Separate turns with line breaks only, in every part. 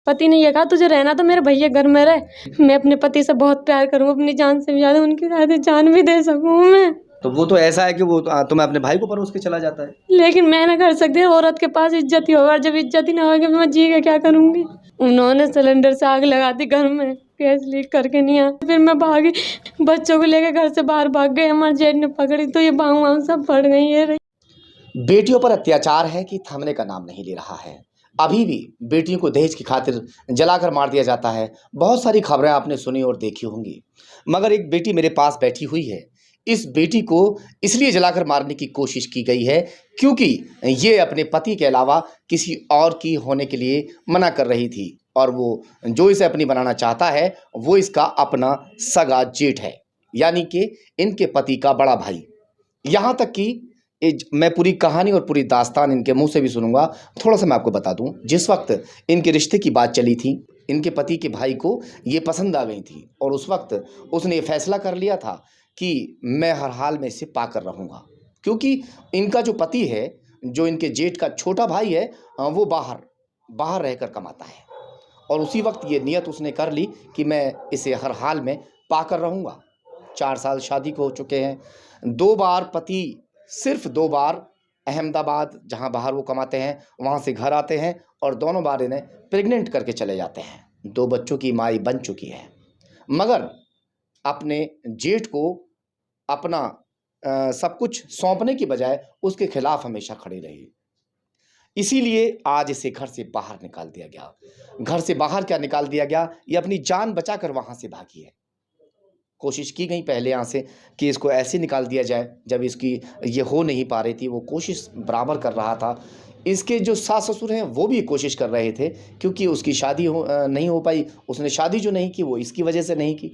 पति ने ये कहा तुझे रहना तो मेरे भैया घर में रहे। मैं अपने पति से बहुत प्यार करूँ, अपनी जान से भी ज़्यादा उनकी शादी जान भी दे सकूँ मैं।
तो वो तो ऐसा है कि वो तुम्हें अपने भाई को परोस के चला जाता है।
लेकिन मैं ना कर सकती, औरत के पास इज्जत ही होगा, जब इज्जत ही ना होगी मैं जी के क्या करूँगी। उन्होंने सिलेंडर से आग लगा दी घर में, गैस लीक करके नहीं आया। फिर मैं भागी, बच्चों को लेकर घर से बाहर भाग गए। हमारे जेठ ने पकड़ी तो ये बाहू सब पड़ गई है।
बेटियों पर अत्याचार है कि थमने का नाम नहीं ले रहा है। अभी भी बेटियों को दहेज की खातिर जलाकर मार दिया जाता है। बहुत सारी खबरें आपने सुनी और देखी होंगी, मगर एक बेटी मेरे पास बैठी हुई है। इस बेटी को इसलिए जलाकर मारने की कोशिश की गई है क्योंकि ये अपने पति के अलावा किसी और की होने के लिए मना कर रही थी, और वो जो इसे अपनी बनाना चाहता है वो इसका अपना सगा जेठ है, यानी कि इनके पति का बड़ा भाई। यहाँ तक कि मैं पूरी कहानी और पूरी दास्तान इनके मुंह से भी सुनूंगा। थोड़ा सा मैं आपको बता दूं, जिस वक्त इनके रिश्ते की बात चली थी, इनके पति के भाई को ये पसंद आ गई थी, और उस वक्त उसने ये फैसला कर लिया था कि मैं हर हाल में इसे पाकर रहूँगा, क्योंकि इनका जो पति है, जो इनके जेठ का छोटा भाई है, वो बाहर रहकर कमाता है, और उसी वक्त ये नियत उसने कर ली कि मैं इसे हर हाल में पाकर रहूँगा। 4 साल शादी को हो चुके हैं। 2 बार पति, सिर्फ 2 बार अहमदाबाद, जहां बाहर वो कमाते हैं, वहां से घर आते हैं, और दोनों बार इन्हें प्रेग्नेंट करके चले जाते हैं। 2 बच्चों की माई बन चुकी है, मगर अपने जेठ को अपना सब कुछ सौंपने की बजाय उसके खिलाफ हमेशा खड़ी रही। इसीलिए आज इसे घर से बाहर निकाल दिया गया। घर से बाहर क्या निकाल दिया गया, ये अपनी जान बचाकर वहां से भागी है। कोशिश की गई पहले यहाँ से कि इसको ऐसे निकाल दिया जाए, जब इसकी ये हो नहीं पा रही थी, वो कोशिश बराबर कर रहा था। इसके जो सास ससुर हैं वो भी कोशिश कर रहे थे, क्योंकि उसकी शादी नहीं हो पाई। उसने शादी जो नहीं की वो इसकी वजह से नहीं की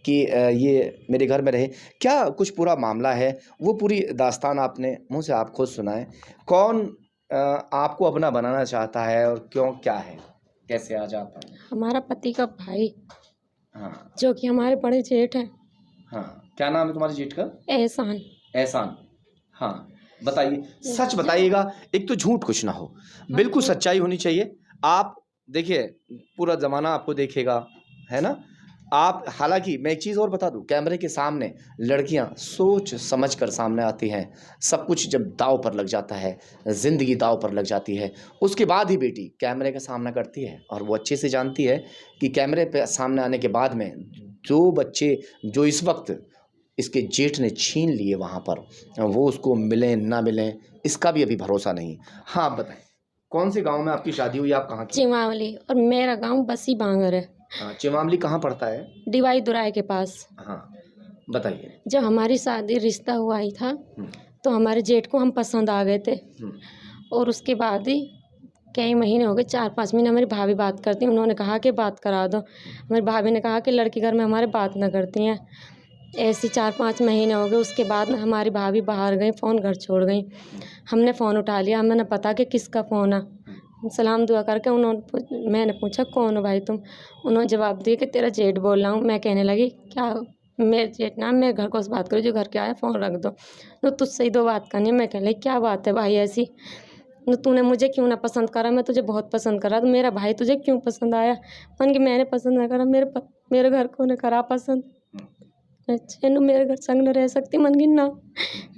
कि ये मेरे घर में रहे। क्या कुछ पूरा मामला है, वो पूरी दास्तान आपने मुँह से आप खुद सुनाएं। कौन आपको अपना बनाना चाहता है और क्यों, क्या है, कैसे आ जाता है?
हमारा पति का भाई,
हाँ
जो कि हमारे बड़े जेठ हैं।
हाँ, क्या नाम है तुम्हारे जेठ का?
एहसान।
एहसान। हाँ, बताइए, सच बताइएगा, एक तो झूठ कुछ ना हो, बिल्कुल सच्चाई होनी चाहिए। आप देखिए, पूरा ज़माना आपको देखेगा, है ना? आप, हालांकि मैं एक चीज़ और बता दूं, कैमरे के सामने लड़कियां सोच समझ कर सामने आती हैं। सब कुछ जब दाव पर लग जाता है, ज़िंदगी दाव पर लग जाती है, उसके बाद ही बेटी कैमरे का सामना करती है। और वो अच्छे से जानती है कि कैमरे पे सामने आने के बाद में जो बच्चे, जो इस वक्त इसके जेठ ने छीन लिए वहाँ पर, वो उसको मिलें ना मिलें, इसका भी अभी भरोसा नहीं। हाँ, आप बताएं, कौन से गांव में आपकी शादी हुई, आप कहाँ की?
चिमावली, और मेरा गांव बसी बांगर है।
हाँ, चिमामली कहाँ पड़ता है?
डिवाई दुराई के पास।
हाँ, बताइए।
जब हमारी शादी रिश्ता हुआ ही था, तो हमारे जेठ को हम पसंद आ गए थे। और उसके बाद ही कई महीने हो गए, 4-5 महीने हमारी भाभी बात करती, उन्होंने कहा कि बात करा दो। हमारी भाभी ने कहा कि लड़की घर में हमारे बात ना करती हैं। ऐसे 4-5 महीने हो गए। उसके बाद ना हमारी भाभी बाहर गई, फ़ोन घर छोड़ गई। हमने फ़ोन उठा लिया, हमें ना पता कि किसका फ़ोन है। सलाम दुआ करके मैंने पूछा कौन हो भाई तुम? उन्होंने जवाब दिया कि तेरा जेठ बोल रहा हूँ। मैं कहने लगी क्या? मेरे जेठ ना, मैं घर को से बात करूँ, जो घर के आया फ़ोन रख दो। तो तुझसे ही 2 बात करनी है। मैं कहने लगी क्या बात है भाई ऐसी? तूने मुझे क्यों ना पसंद करा? मैं तुझे बहुत पसंद करा, तो मेरा भाई तुझे क्यों पसंद आया? मैंने कि मैंने पसंद ना करा, मेरे घर को ने करा पसंद। अच्छा नु मेरे घर संग न रह सकती? मन की ना,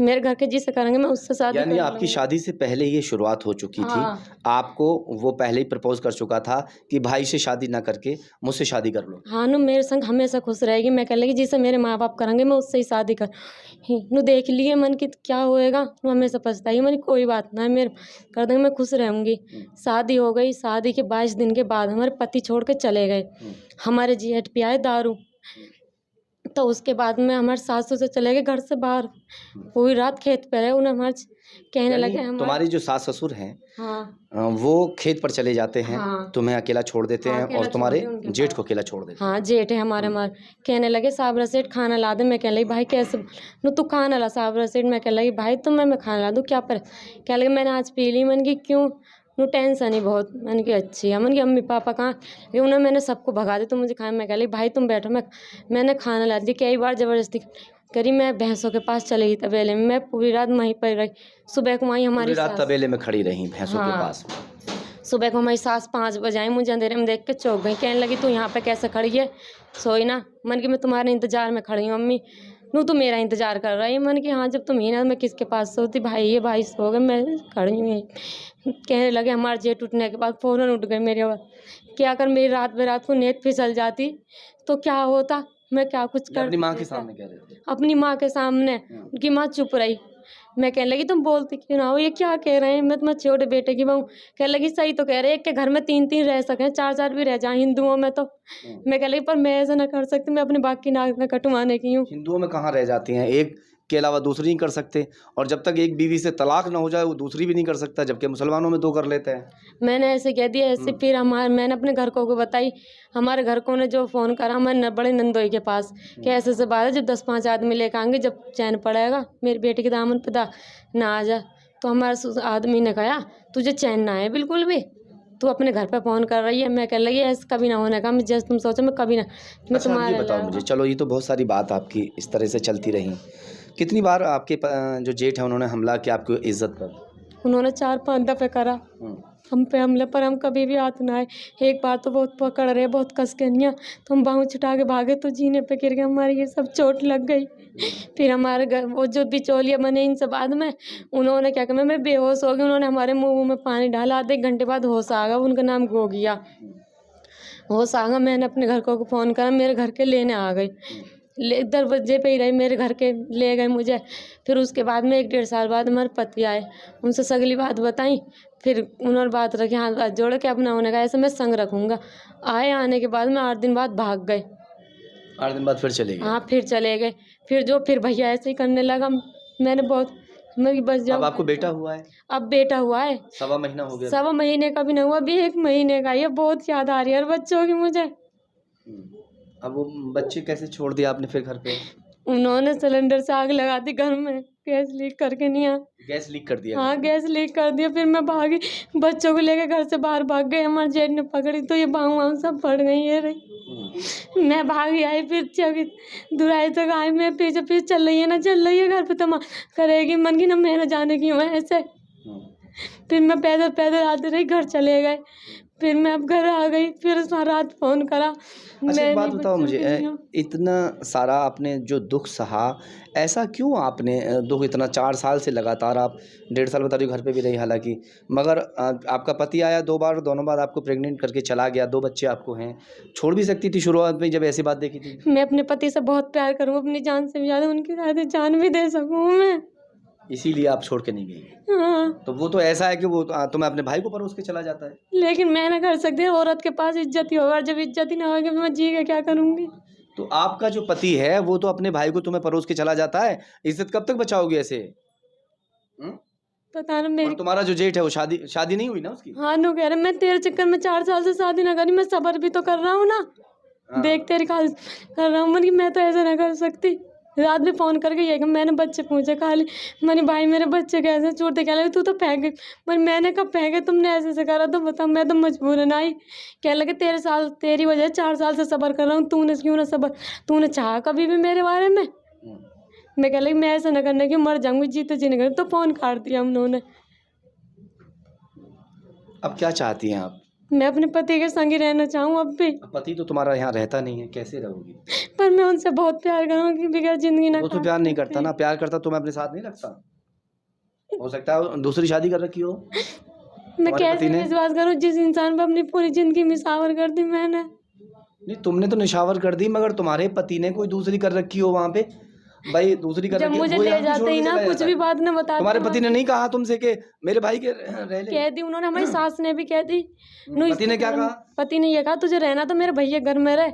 मेरे घर के जिससे करेंगे मैं उससे शादी
यानी
कर
आपकी
लूँगी।
शादी से पहले ये शुरुआत हो चुकी थी।
हाँ।
आपको वो पहले ही प्रपोज कर चुका था कि भाई से शादी ना करके मुझसे शादी कर लो।
हाँ, नु मेरे संग हमेशा खुश रहेगी। मैं कहने लगी जिसे मेरे माँ-बाप करेंगे मैं उससे ही शादी कर ही नु देख लिए मन की क्या होएगा? नु हमेशा पछताई। मैंने कोई बात ना है, मेरे कर देंगे, मैं खुश रहूँगी। शादी हो गई। शादी के 22 दिन के बाद हमारे पति छोड़ के चले गए। हमारे जेठ पियाए दारू। तो उसके बाद में हमारे सासू से चले गए घर से बाहर। पूरी रात खेत पे रहे। उन्हें हमारे कहने
यानी
लगे हमारे।
तुम्हारी जो सास ससुर हैं,
हाँ।
वो खेत पर चले जाते हैं,
हाँ।
तुम्हें अकेला छोड़ देते
हाँ,
हैं,
अकेला
और
छोड़
तुम्हारे
दिया उनके
जेठ
पास।
को अकेला छोड़ देते हैं।
हाँ, जेठ है हमारे कहने लगे साबरा सेठ खाना ला दे। मैं कहने लगी भाई कैसे? नु तू खाना ला साबरा सेठ। मैं कहने लगी भाई तुम्हें मैं खाना ला दूँ क्या पर? कहने लगे मैंने आज पी ली। मैंने कि क्यों? नु टेंशन ही बहुत। मैंने कि अच्छी है। मैंने कि मम्मी पापा कहाँ? ये उन्हें मैंने सबको भगा दी, तुम मुझे खाना। मैं कह लगी भाई तुम बैठो, मैंने खाना ला दिया। कई बार ज़बरदस्ती करी। मैं भैंसों के पास चली गई तबेले में। मैं पूरी रात वहीं पर रही। सुबह को वहीं
पूरी
हमारी
रात
सास।
तबेले में खड़ी रहीं भैंसों के
हाँ।
पास।
सुबह को हमारी सास 5 बजे आई, मुझे अंधेरे में देख के चौंक गई, कहने लगी तू यहाँ पे कैसे खड़ी है, सोई ना। मन की मैं तुम्हारे इंतजार में खड़ी हूँ अम्मी, नू तो मेरा इंतजार कर रही है। मन की हाँ जब तुम ही ना मैं किसके पास सोती, भाई है भाई सो गए, मैं खड़ी हूँ यहीं। कहने लगे हमारे जेठ उठने के बाद फ़ौरन उठ गए मेरे आवाज़, क्या कर मेरी रात बेरात को नींद फिसल जाती तो क्या होता, मैं क्या कुछ कर
अपनी माँ के सामने कह रहे थे?
अपनी माँ के सामने। उनकी माँ चुप रही। मैं कहने लगी तुम बोलती क्यों ना हो, ये क्या कह रहे हैं, मैं तुम्हारे छोटे बेटे की बहू। कहने लगी सही तो कह रहे हैं, एक के घर में 3-3 रह सकें, 4-4 भी रह जाएं हिंदुओं में तो। मैं कह लगी पर मैं ऐसा ना कर सकती, मैं अपनी बात की नाक में कटवाने की हूँ।
हिंदुओं में कहाँ रह जाती हैं, एक के अलावा दूसरी नहीं कर सकते, और जब तक एक बीवी से तलाक ना हो जाए वो दूसरी भी नहीं कर सकता, जबकि मुसलमानों में 2 कर लेते हैं।
मैंने ऐसे कह दिया ऐसे, फिर मैंने अपने घर को बताई। हमारे घर को ने जो फ़ोन करा मैं बड़े नंदोई के पास कि ऐसे बात है, जब 10-5 आदमी लेकर आएंगे, जब चैन पड़ेगा मेरे बेटे के दामन पे ना आ जा। तो हमारे आदमी ने कहा तुझे चैन ना है बिल्कुल भी, तू अपने घर पे फ़ोन कर रही है। मैं कह लगी ऐसे कभी ना होने का, मैं जैसे तुम सोचो मैं कभी ना, मैं
अच्छा, ये
तुम्हारे
बताओ मुझे, चलो ये तो बहुत सारी बात आपकी इस तरह से चलती रही, कितनी बार आपके जो जेठ है उन्होंने हमला किया आपकी इज्जत पर?
उन्होंने 4-5 दफ़े करा हम पे हमले, पर हम कभी भी हाथ ना आए। एक बार तो बहुत पकड़ रहे, बहुत कस के निया, तो हम बाहों छुटा के भागे तो जीने पे गिर गए, हमारी ये सब चोट लग गई। फिर हमारे घर वो जो बिचौलिया बने इनसे बाद में उन्होंने क्या किया, मैं बेहोश हो गई, उन्होंने हमारे मुँह में पानी डाला, आधे घंटे बाद होश आ गया। उनका नाम गोगिया। होश आ गया, मैंने अपने घर को फ़ोन करा, मेरे घर के लेने आ गए, दरवाजे पे ही रही, मेरे घर के ले गए मुझे। फिर उसके बाद में 1-1.5 साल बाद हमारे पति आए, उनसे सगली बात बताई, फिर उन्होंने बात रखी, हाथ जोड़ के अपना होने का ऐसे मैं संग रखूँगा। आने के बाद में 8 दिन बाद भाग गए।
8 दिन बाद फिर चले गए?
हाँ फिर चले गए। फिर भैया ऐसे ही करने लगा। मैंने बहुत मैं बस
अब
जाऊँ।
आपको बेटा हुआ है?
अब बेटा हुआ है,
1.25 महीना हो गया?
1.25 महीने का भी नहीं हुआ, अभी 1 महीने का। ये बहुत याद आ रही है बच्चों की मुझे।
अब वो बच्चे कैसे छोड़ दिया आपने फिर घर पे?
उन्होंने सिलेंडर से आग लगा दी घर में, गैस लीक करके नहीं आ।
गैस लीक कर दिया?
हाँ गैस लीक कर दिया। फिर मैं भागी, बच्चों को लेकर घर से बाहर भाग गई। हमारे जेठ ने पकड़ी तो ये बाहू सब फट गई ये रही। मैं भागी आई, फिर दुराई तक आई, मैं पीछे पीछे चल रही है घर पे तो करेगी मन की ना, मैं ना जाने की हूँ ऐसे। फिर मैं पैदल पैदल आती रही, घर चले गए। फिर मैं अब घर आ गई, फिर रात फ़ोन करा।
अच्छा, एक बात
नहीं
बताओ
बच्चों
मुझे,
की नहीं हूँ।
इतना सारा आपने जो दुख सहा, ऐसा क्यों आपने दुख इतना 4 साल से लगातार, आप 1.5 साल बता रही हो घर पे भी रही हालांकि, मगर आपका पति आया 2 बार, दोनों बार आपको प्रेग्नेंट करके चला गया, 2 बच्चे आपको हैं, छोड़ भी सकती थी शुरुआत में जब ऐसी बात देखी थी?
मैं अपने पति से बहुत प्यार करूँ, अपनी जान से भी ज़्यादा, उनकी ज़्यादा जान भी दे सकूँ मैं।
इसीलिए आप छोड़ के नहीं गई?
हाँ,
तो वो तो ऐसा है कि वो तुम्हें अपने भाई को परोस के चला जाता है।
लेकिन मैं ना कर सकती, औरत के पास इज्जत ही होगा, जब इज्जत ही ना होगी मैं जी के क्या करूँगी।
तो आपका जो पति है वो तो अपने भाई को तुम्हें परोस के चला जाता है, इज्जत कब तक बचाओगे ऐसे?
पता ना
और
मेरी।
तुम्हारा जो जेठ है वो शादी नहीं हुई ना उसकी?
हाँ नो कह रहे, मैं तेरे चक्कर में 4 साल से शादी ना करी, मैं सब्र भी तो कर रहा हूँ ना।
हाँ।
देख तेरी खाल कर रहा हूँ, मन की मैं तो ऐसा ना कर सकती। रात भी फ़ोन करके ये कि मैंने बच्चे पूछे खाली, मैंने भाई मेरे बच्चे कैसे छूटते, क्या लगे तू तो फेंक गई। मैंने कब फेंके, तुमने ऐसे करा तो बताओ, मैं तो मजबूर है ना ही। कह लगे तेरी वजह 4 साल से सब्र कर रहा हूँ, तूने क्यों ना सब्र, तूने चाहा कभी भी मेरे बारे में। मैं कह लगी मैं ऐसा ना करने की, मर जाऊँगी जीते जी नहीं कर, तो फ़ोन काट दिया उन्होंने।
अब क्या चाहती हैं आप?
मैं अपने पति के संग ही रहना चाहूँ अब भी।
पति तो तुम्हारा यहाँ रहता नहीं है, कैसे रहोगी?
पर मैं उनसे बहुत प्यार करूँगी, बगैर ज़िंदगी ना
वो तो
काट
प्यार नहीं
सकती।
करता ना, प्यार करता तो मैं अपने साथ नहीं रखता। हो सकता है वो दूसरी शादी कर रखी हो
मैं
तुम्हारे पति
कैसे
ने।
विश्वास करूँ जिस इंसान पर अपनी पूरी ज़िंदगी निछावर कर दी मैंने।
नहीं, तुमने तो निछावर कर दी, मगर तुम्हारे पति ने कोई दूसरी कर रखी हो वहाँ पे, भाई दूसरी कर
जब
रखी हो,
मुझे
वो
ले
यहाँ क्यों
जाते
छोड़
ही
के
ना
चला
कुछ
जाता
भी
है?
बात न बता
तुम्हारे पति ने नहीं कहा तुमसे कि मेरे भाई के रह ले?
कह दी उन्होंने, हमारी सास ने भी कह दी।
पति ने क्या कहा?
पति ने ये कहा तुझे रहना तो मेरे भैया घर में रह,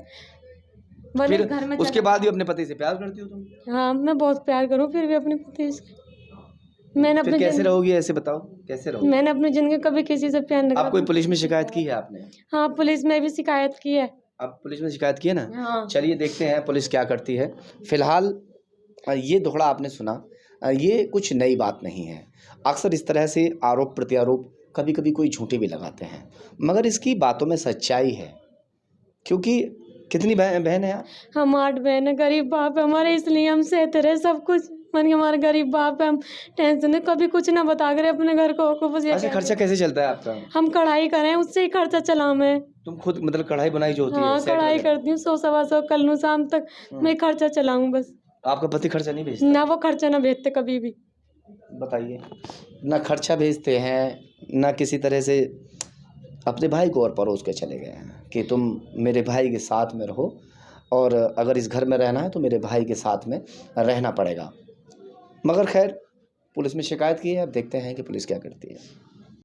वरना
फिर
घर में
उसके बाद भी अपने पति से प्यार करती हो तुम?
हाँ मैं बहुत प्यार करूँ, फिर भी अपने पति से मैंने
फिर
अपने
कैसे रहोगी ऐसे, बताओ कैसे रहोगी?
मैंने अपनी ज़िंदगी कभी किसी से प्यार नहीं
आप
करा।
कोई पुलिस में शिकायत की है आपने?
हाँ पुलिस में भी शिकायत की है।
आप पुलिस में शिकायत की है ना?
हाँ।
चलिए देखते हैं पुलिस क्या करती है। फिलहाल ये दुखड़ा आपने सुना, ये कुछ नई बात नहीं है। अक्सर इस तरह से आरोप प्रत्यारोप कभी कभी कोई झूठे भी लगाते हैं, मगर इसकी बातों में सच्चाई है। क्योंकि कितनी बहन है यार?
हम 8 बहन है, गरीब बाप है हमारे, इसलिए हम सहते रहे सब कुछ, मैंने कहा हमारा गरीब बाप है, हम टेंशन है, कभी कुछ ना बता कर अपने घर को बस ये
अच्छा,
कहते
खर्चा कैसे चलता है आपका?
हम कढ़ाई करें उससे ही खर्चा चला मैं।
तुम खुद मतलब कढ़ाई बुनाई जो होती है,
हाँ
सेट
कढ़ाई
वगैरह?
करती हूँ, 100 सवा 100 कल नू शाम तक मैं खर्चा चलाऊँ बस।
आपका पति खर्चा नहीं भेजता?
ना वो खर्चा ना भेजते कभी भी।
बताइए, ना खर्चा भेजते हैं, ना किसी तरह से अपने भाई को और परोस के चले गए हैं कि तुम मेरे भाई के साथ में रहो, और अगर इस घर में रहना है तो मेरे भाई के साथ में रहना पड़ेगा। मगर खैर, पुलिस में शिकायत की है, अब देखते हैं कि पुलिस क्या करती है।